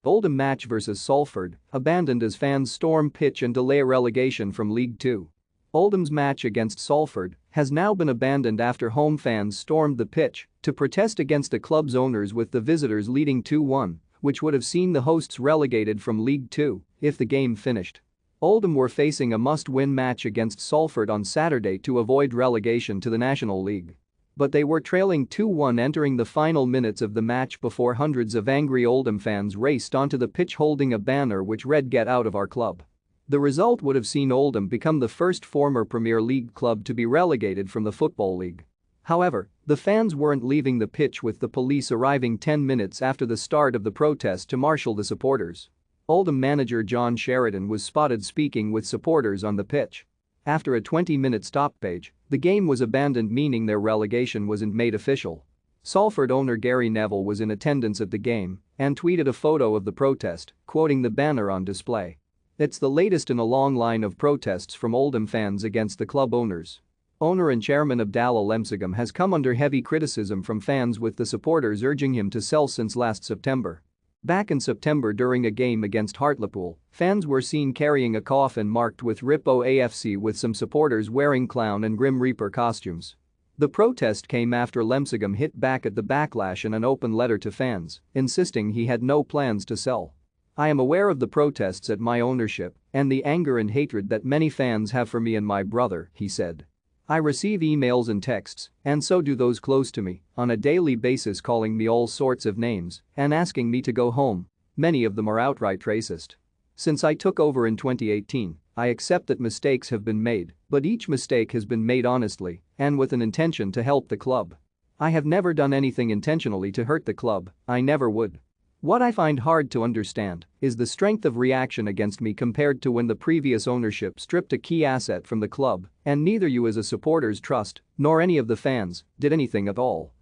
Oldham match vs Salford, abandoned as fans storm pitch and delay relegation from League Two. Oldham's match against Salford has now been abandoned after home fans stormed the pitch to protest against the club's owners, with the visitors leading 2-1, which would have seen the hosts relegated from League Two if the game finished. Oldham were facing a must-win match against Salford on Saturday to avoid relegation to the National League. But they were trailing 2-1 entering the final minutes of the match before hundreds of angry Oldham fans raced onto the pitch holding a banner which read "Get out of our club." The result would have seen Oldham become the first former Premier League club to be relegated from the Football League. However, the fans weren't leaving the pitch, with the police arriving 10 minutes after the start of the protest to marshal the supporters. Oldham manager John Sheridan was spotted speaking with supporters on the pitch. After a 20-minute stoppage, the game was abandoned, meaning their relegation wasn't made official. Salford owner Gary Neville was in attendance at the game and tweeted a photo of the protest, quoting the banner on display. It's the latest in a long line of protests from Oldham fans against the club owners. Owner and chairman Abdallah Lemsagam has come under heavy criticism from fans, with the supporters urging him to sell since last September. Back in September, during a game against Hartlepool, fans were seen carrying a coffin marked with "RIPO AFC", with some supporters wearing clown and Grim Reaper costumes. The protest came after Lemsagam hit back at the backlash in an open letter to fans, insisting he had no plans to sell. "I am aware of the protests at my ownership and the anger and hatred that many fans have for me and my brother," he said. "I receive emails and texts, and so do those close to me, on a daily basis, calling me all sorts of names and asking me to go home. Many of them are outright racist. Since I took over in 2018, I accept that mistakes have been made, but each mistake has been made honestly and with an intention to help the club. I have never done anything intentionally to hurt the club, I never would. What I find hard to understand is the strength of reaction against me compared to when the previous ownership stripped a key asset from the club and neither you as a supporters trust nor any of the fans did anything at all."